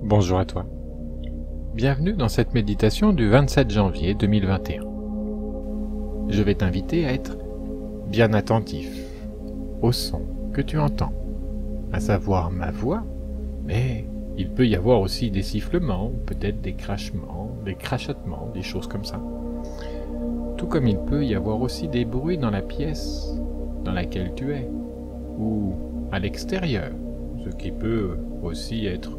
Bonjour à toi. Bienvenue dans cette méditation du 27 janvier 2021. Je vais t'inviter à être bien attentif au son que tu entends, à savoir ma voix, mais il peut y avoir aussi des sifflements, peut-être des crachements, des crachotements, des choses comme ça. Tout comme il peut y avoir aussi des bruits dans la pièce dans laquelle tu es, ou à l'extérieur, ce qui peut aussi être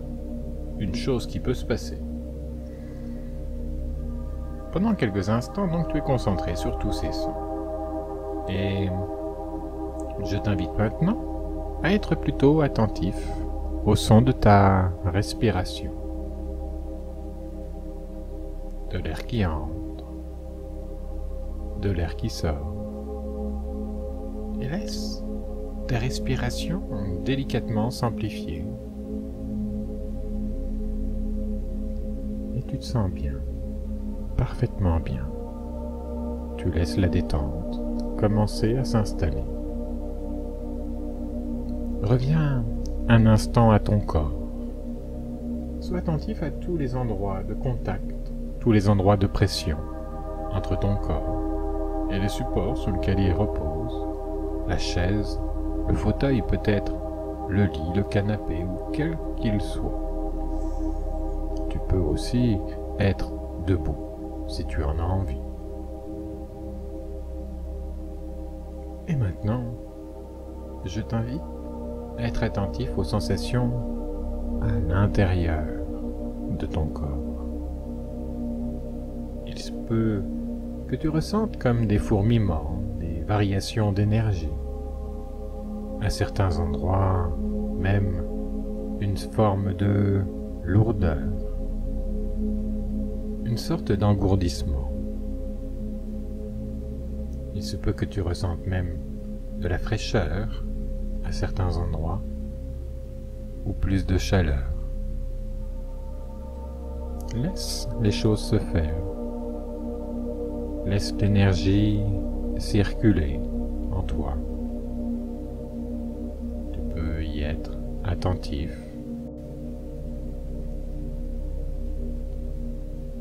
une chose qui peut se passer. Pendant quelques instants, donc, tu es concentré sur tous ces sons. Et je t'invite maintenant à être plutôt attentif au son de ta respiration, de l'air qui entre, de l'air qui sort. Et laisse ta respiration délicatement s'amplifier. Et tu te sens bien, parfaitement bien. Tu laisses la détente commencer à s'installer. Reviens un instant à ton corps. Sois attentif à tous les endroits de contact, tous les endroits de pression entre ton corps et les supports sur lesquels il repose, la chaise, le fauteuil peut-être, le lit, le canapé ou quel qu'il soit. Tu peux aussi être debout si tu en as envie. Et maintenant, je t'invite à être attentif aux sensations à l'intérieur de ton corps. Il se peut que tu ressentes comme des fourmillements, des variations d'énergie. À certains endroits, même une forme de lourdeur, une sorte d'engourdissement. Il se peut que tu ressentes même de la fraîcheur à certains endroits, ou plus de chaleur. Laisse les choses se faire. Laisse l'énergie circuler en toi. Tu peux y être attentif.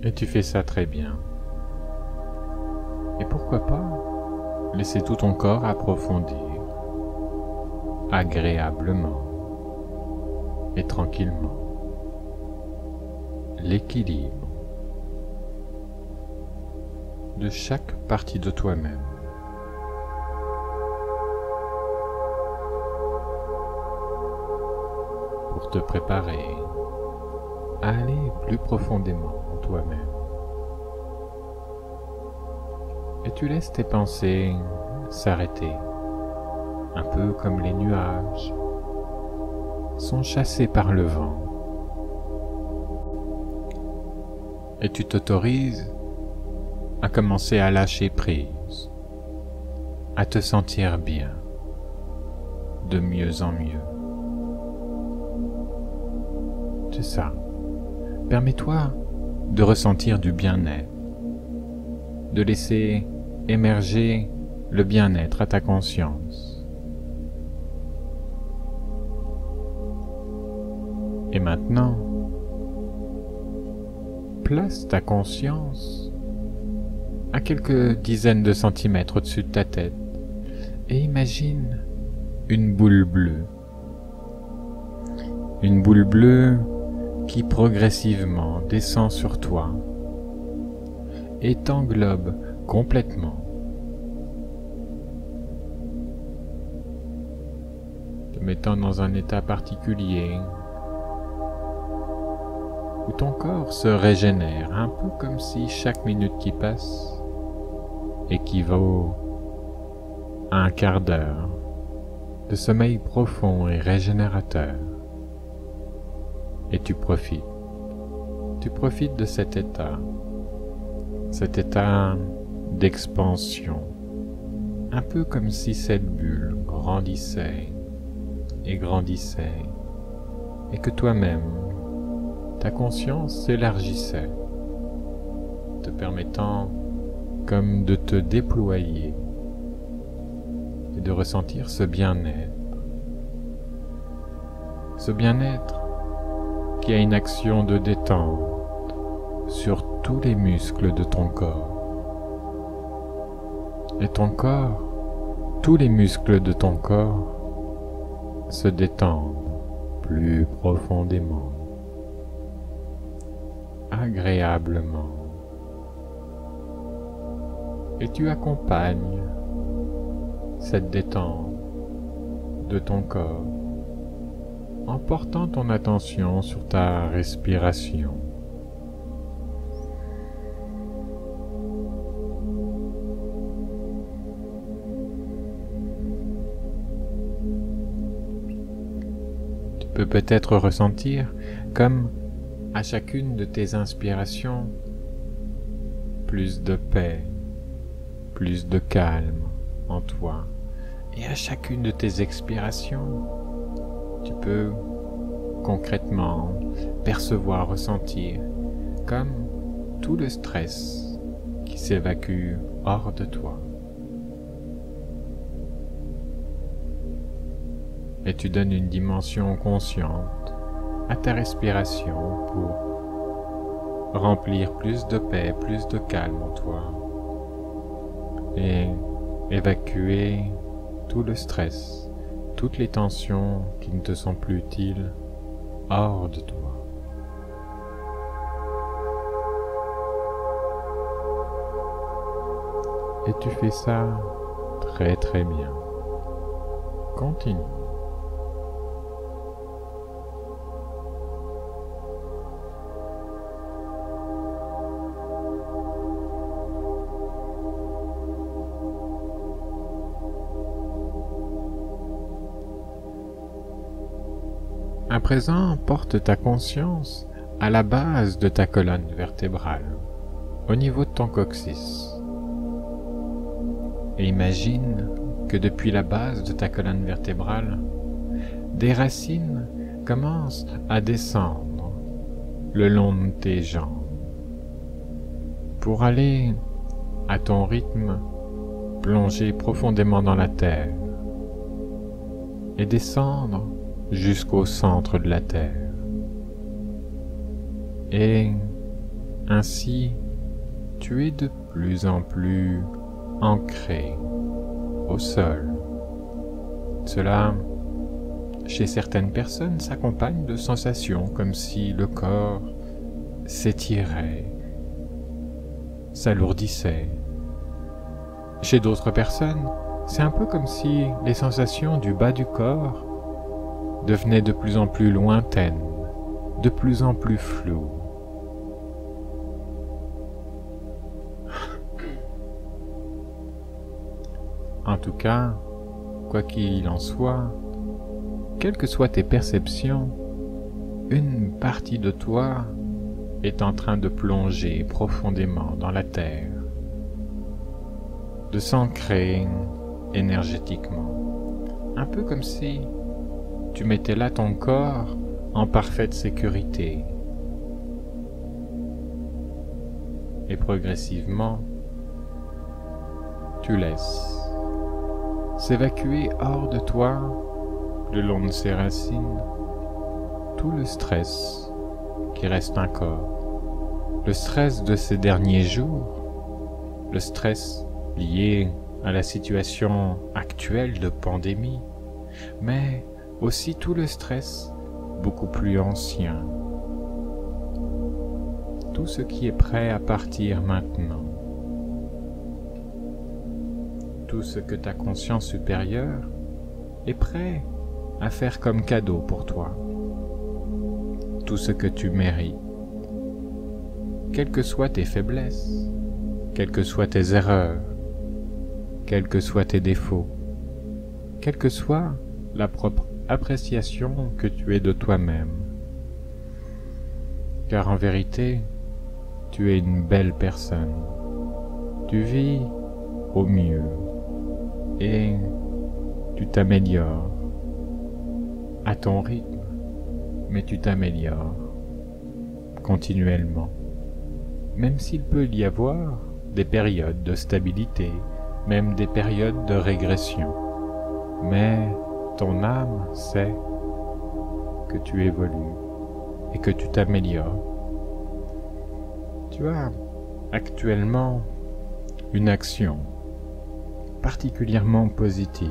Et tu fais ça très bien. Et pourquoi pas laisser tout ton corps approfondir, agréablement et tranquillement, l'équilibre de chaque partie de toi-même. Pour te préparer à aller plus profondément en toi-même. Et tu laisses tes pensées s'arrêter, un peu comme les nuages sont chassés par le vent. Et tu t'autorises à commencer à lâcher prise, à te sentir bien, de mieux en mieux. C'est ça. Permets-toi de ressentir du bien-être, de laisser émerger le bien-être à ta conscience. Et maintenant, place ta conscience à quelques dizaines de centimètres au-dessus de ta tête et imagine une boule bleue. Une boule bleue qui progressivement descend sur toi et t'englobe complètement. Te mettant dans un état particulier où ton corps se régénère, un peu comme si chaque minute qui passe équivaut à un quart d'heure de sommeil profond et régénérateur. Et tu profites de cet état d'expansion, un peu comme si cette bulle grandissait et grandissait, et que toi-même, ta conscience s'élargissait, te permettant comme de te déployer et de ressentir ce bien-être qui a une action de détente sur tous les muscles de ton corps. Et ton corps, tous les muscles de ton corps se détendent plus profondément, agréablement. Et tu accompagnes cette détente de ton corps en portant ton attention sur ta respiration. Tu peux peut-être ressentir comme à chacune de tes inspirations plus de paix, plus de calme en toi, et à chacune de tes expirations tu peux concrètement percevoir, ressentir comme tout le stress qui s'évacue hors de toi. Et tu donnes une dimension consciente à ta respiration pour remplir plus de paix, plus de calme en toi et évacuer tout le stress, toutes les tensions qui ne te sont plus utiles hors de toi. Et tu fais ça très très bien. Continue. À présent, porte ta conscience à la base de ta colonne vertébrale, au niveau de ton coccyx. Et imagine que depuis la base de ta colonne vertébrale, des racines commencent à descendre le long de tes jambes pour aller, à ton rythme, plonger profondément dans la terre et descendre jusqu'au centre de la terre. Et ainsi, tu es de plus en plus ancré au sol. Cela, chez certaines personnes, s'accompagne de sensations comme si le corps s'étirait, s'alourdissait. Chez d'autres personnes, c'est un peu comme si les sensations du bas du corps devenaient de plus en plus lointaines, de plus en plus floues. En tout cas, quoi qu'il en soit, quelles que soient tes perceptions, une partie de toi est en train de plonger profondément dans la terre, de s'ancrer énergétiquement, un peu comme si tu mettais là ton corps en parfaite sécurité. Et progressivement, tu laisses s'évacuer hors de toi, le long de ses racines, tout le stress qui reste encore. Le stress de ces derniers jours, le stress lié à la situation actuelle de pandémie, mais aussi tout le stress beaucoup plus ancien. Tout ce qui est prêt à partir maintenant. Tout ce que ta conscience supérieure est prêt à faire comme cadeau pour toi. Tout ce que tu mérites. Quelles que soient tes faiblesses, quelles que soient tes erreurs, quels que soient tes défauts, quelle que soit la propre appréciation que tu es de toi-même. Car en vérité, tu es une belle personne. Tu vis au mieux et tu t'améliores à ton rythme, mais tu t'améliores continuellement. Même s'il peut y avoir des périodes de stabilité, même des périodes de régression, mais ton âme sait que tu évolues et que tu t'améliores. Tu as actuellement une action particulièrement positive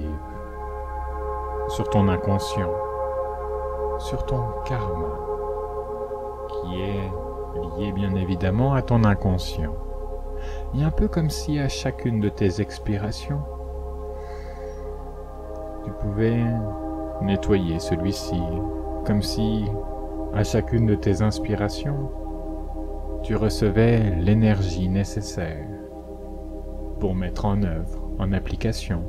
sur ton inconscient, sur ton karma, qui est lié bien évidemment à ton inconscient. Il est un peu comme si à chacune de tes expirations, tu pouvais nettoyer celui-ci, comme si à chacune de tes inspirations, tu recevais l'énergie nécessaire pour mettre en œuvre, en application,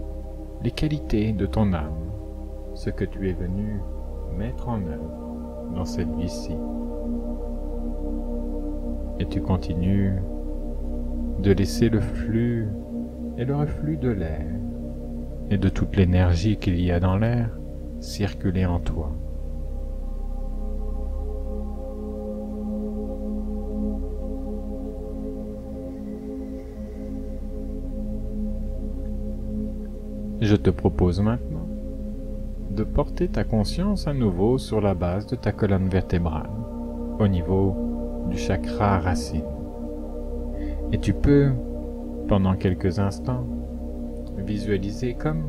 les qualités de ton âme, ce que tu es venu mettre en œuvre dans cette vie-ci. Et tu continues de laisser le flux et le reflux de l'air et de toute l'énergie qu'il y a dans l'air circuler en toi. Je te propose maintenant de porter ta conscience à nouveau sur la base de ta colonne vertébrale, au niveau du chakra racine. Et tu peux, pendant quelques instants, visualiser comme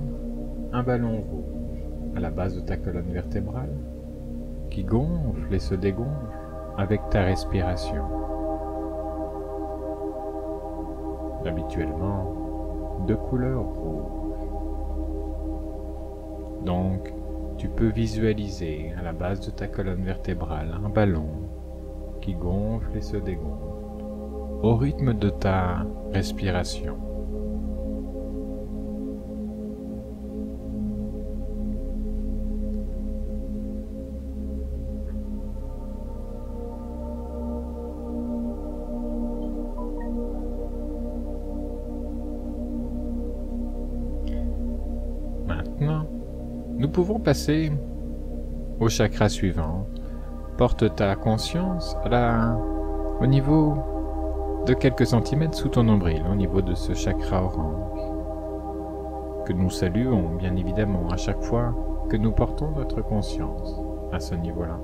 un ballon rouge à la base de ta colonne vertébrale qui gonfle et se dégonfle avec ta respiration. Habituellement, de couleur rouge. Donc, tu peux visualiser à la base de ta colonne vertébrale un ballon qui gonfle et se dégonfle au rythme de ta respiration. Maintenant, nous pouvons passer au chakra suivant. Porte ta conscience au niveau de quelques centimètres sous ton nombril, au niveau de ce chakra orange, que nous saluons bien évidemment à chaque fois que nous portons notre conscience à ce niveau-là.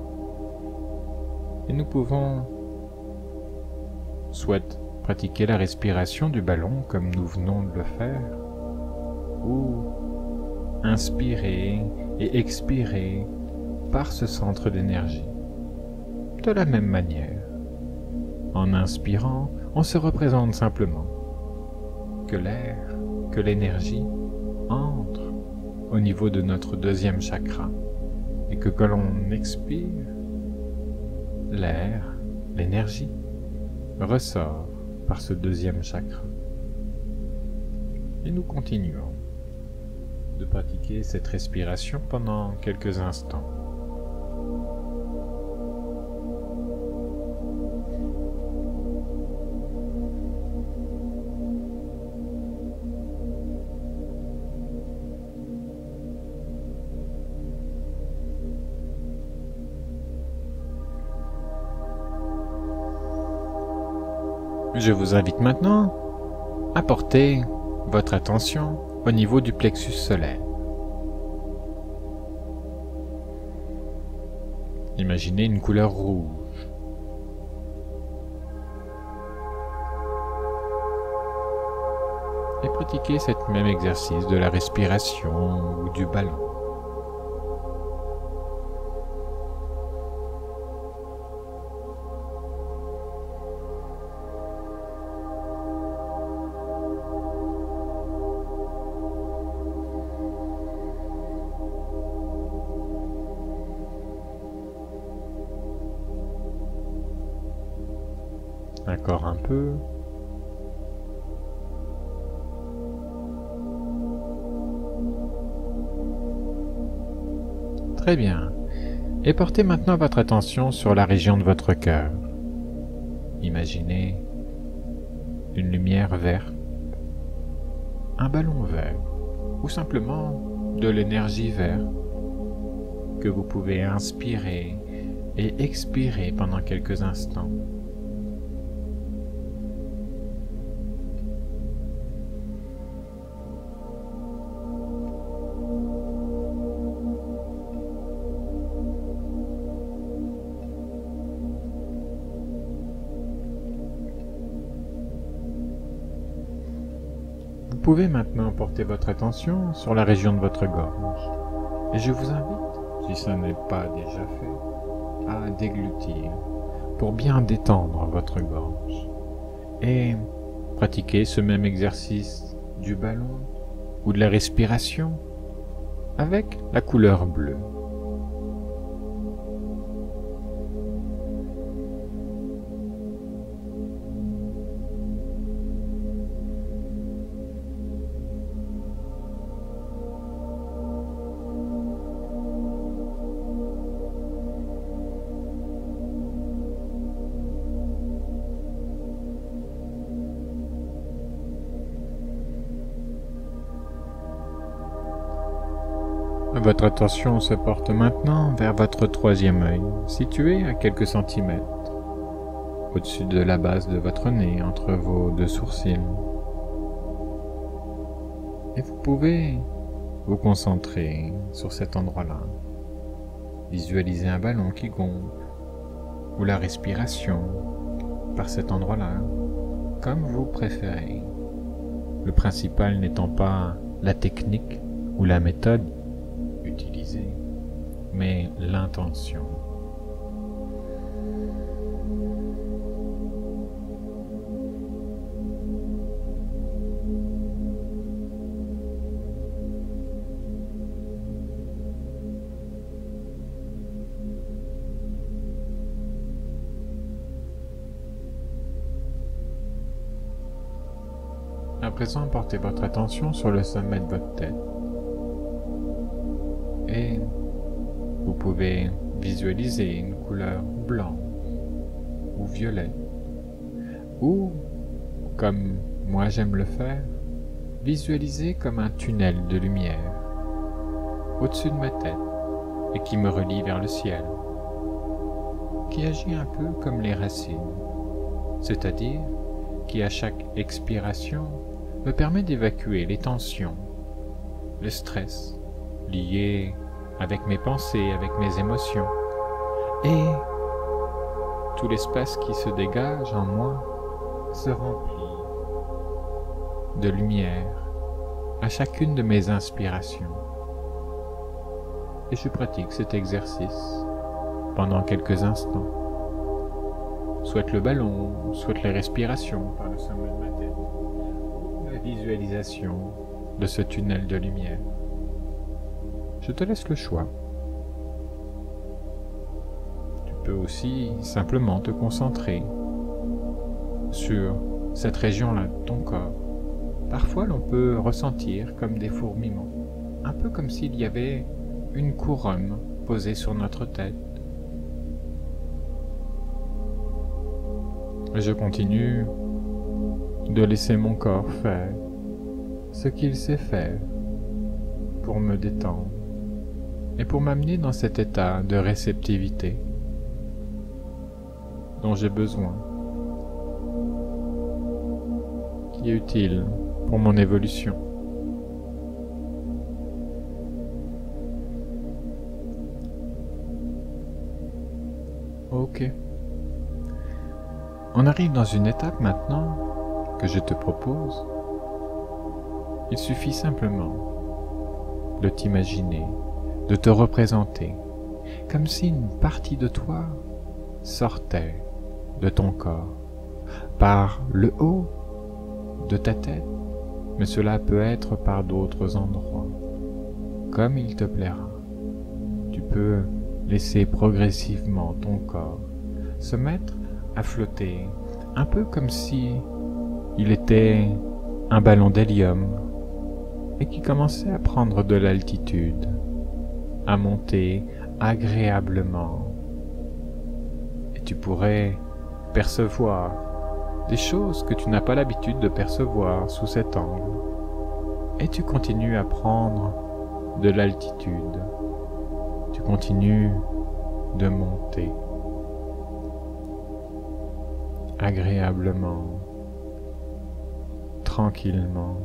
Et nous pouvons soit pratiquer la respiration du ballon comme nous venons de le faire, ou inspirer et expirer par ce centre d'énergie. De la même manière, en inspirant, on se représente simplement que l'air, que l'énergie entre au niveau de notre deuxième chakra et que quand l'on expire, l'air, l'énergie ressort par ce deuxième chakra. Et nous continuons de pratiquer cette respiration pendant quelques instants. Je vous invite maintenant à porter votre attention au niveau du plexus solaire. Imaginez une couleur rouge. Et pratiquez cet même exercice de la respiration ou du ballon. Encore un peu. Très bien. Et portez maintenant votre attention sur la région de votre cœur. Imaginez une lumière verte, un ballon vert, ou simplement de l'énergie verte que vous pouvez inspirer et expirer pendant quelques instants. pouvez maintenant porter votre attention sur la région de votre gorge. Et je vous invite, si ce n'est pas déjà fait, à déglutir pour bien détendre votre gorge. Et pratiquer ce même exercice du ballon ou de la respiration avec la couleur bleue. Votre attention se porte maintenant vers votre troisième œil, situé à quelques centimètres, au-dessus de la base de votre nez, entre vos deux sourcils. Et vous pouvez vous concentrer sur cet endroit-là. Visualisez un ballon qui gonfle, ou la respiration par cet endroit-là, comme vous préférez. Le principal n'étant pas la technique ou la méthode utilisée, mais l'intention. À présent, portez votre attention sur le sommet de votre tête. Et vous pouvez visualiser une couleur blanche ou violette. Ou, comme moi j'aime le faire, visualiser comme un tunnel de lumière au-dessus de ma tête et qui me relie vers le ciel, qui agit un peu comme les racines, c'est-à-dire qui à chaque expiration me permet d'évacuer les tensions, le stress liés avec mes pensées, avec mes émotions, et tout l'espace qui se dégage en moi se remplit de lumière à chacune de mes inspirations. Et je pratique cet exercice pendant quelques instants. Soit le ballon, soit les respirations par le sommet de ma tête, la visualisation de ce tunnel de lumière. Je te laisse le choix. Tu peux aussi simplement te concentrer sur cette région-là de ton corps. Parfois, l'on peut ressentir comme des fourmillements, un peu comme s'il y avait une couronne posée sur notre tête. Je continue de laisser mon corps faire ce qu'il sait faire pour me détendre et pour m'amener dans cet état de réceptivité dont j'ai besoin, qui est utile pour mon évolution. Ok. On arrive dans une étape maintenant que je te propose. Il suffit simplement de t'imaginer, de te représenter, comme si une partie de toi sortait de ton corps, par le haut de ta tête, mais cela peut être par d'autres endroits, comme il te plaira. Tu peux laisser progressivement ton corps se mettre à flotter, un peu comme si il était un ballon d'hélium et qui commençait à prendre de l'altitude, à monter agréablement. Et tu pourrais percevoir des choses que tu n'as pas l'habitude de percevoir sous cet angle. Et tu continues à prendre de l'altitude. Tu continues de monter agréablement, tranquillement.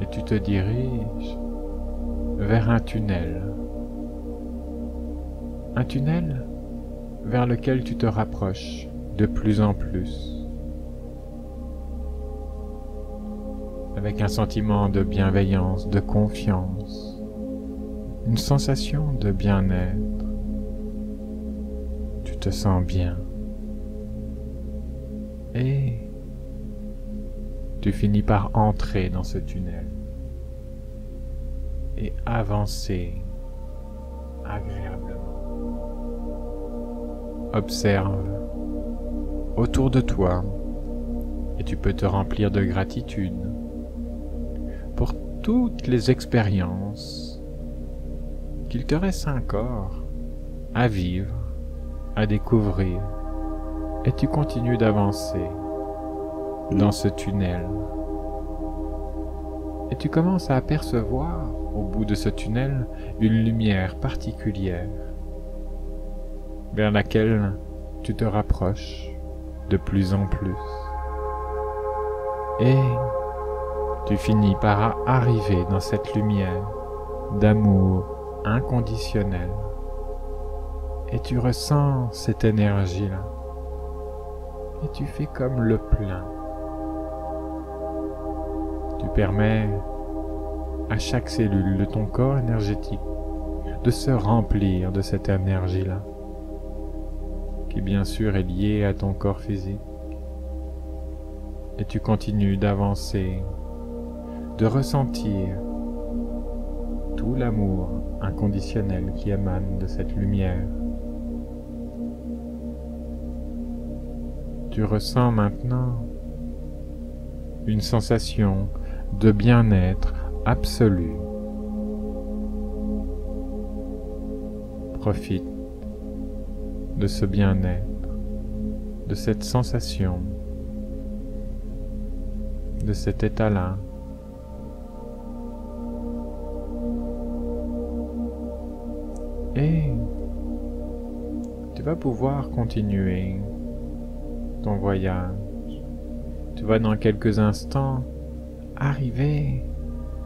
Et tu te diriges vers un tunnel vers lequel tu te rapproches de plus en plus. avec un sentiment de bienveillance, de confiance, une sensation de bien-être. Tu te sens bien. Et tu finis par entrer dans ce tunnel et avancer agréablement. Observe autour de toi et tu peux te remplir de gratitude pour toutes les expériences qu'il te reste encore à vivre, à découvrir, et tu continues d'avancer dans ce tunnel. Et tu commences à apercevoir au bout de ce tunnel une lumière particulière vers laquelle tu te rapproches de plus en plus. Et tu finis par arriver dans cette lumière d'amour inconditionnel. Et tu ressens cette énergie-là. Et tu fais comme le plein. Tu permets à chaque cellule de ton corps énergétique de se remplir de cette énergie-là, qui bien sûr est liée à ton corps physique. Et tu continues d'avancer, de ressentir tout l'amour inconditionnel qui émane de cette lumière. Tu ressens maintenant une sensation de bien-être absolu. Profite de ce bien-être, de cette sensation, de cet état-là. Et tu vas pouvoir continuer ton voyage. Tu vas dans quelques instants arriver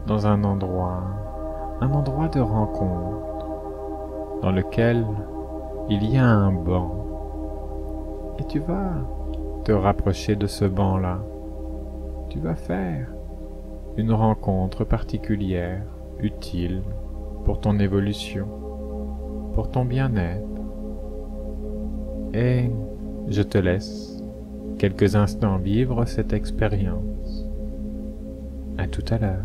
dans un endroit de rencontre dans lequel il y a un banc. Et tu vas te rapprocher de ce banc-là. Tu vas faire une rencontre particulière, utile pour ton évolution, pour ton bien-être. Et je te laisse quelques instants vivre cette expérience. À tout à l'heure.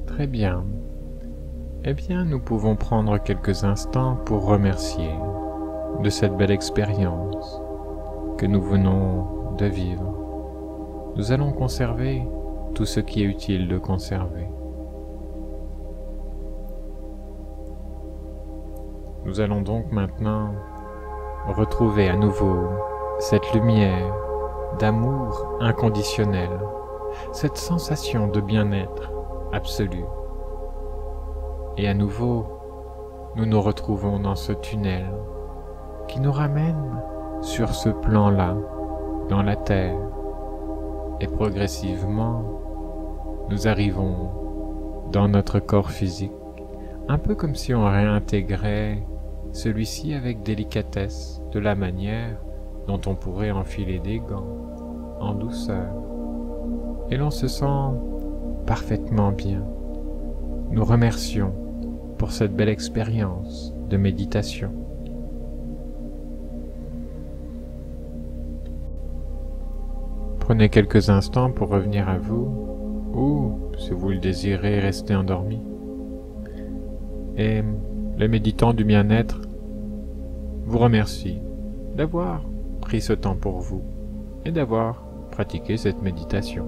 Très bien. Eh bien, nous pouvons prendre quelques instants pour remercier de cette belle expérience que nous venons de vivre. Nous allons conserver tout ce qui est utile de conserver. Nous allons donc maintenant retrouver à nouveau cette lumière d'amour inconditionnel, cette sensation de bien-être absolu. Et à nouveau, nous nous retrouvons dans ce tunnel qui nous ramène sur ce plan-là, dans la Terre. Et progressivement, nous arrivons dans notre corps physique, un peu comme si on réintégrait celui-ci avec délicatesse, de la manière dont on pourrait enfiler des gants, en douceur. Et l'on se sent parfaitement bien. Nous remercions pour cette belle expérience de méditation. Prenez quelques instants pour revenir à vous, ou, si vous le désirez, rester endormi. Et le méditant du bien-être vous remercie d'avoir pris ce temps pour vous et d'avoir pratiqué cette méditation.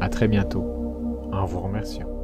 À très bientôt, en vous remerciant.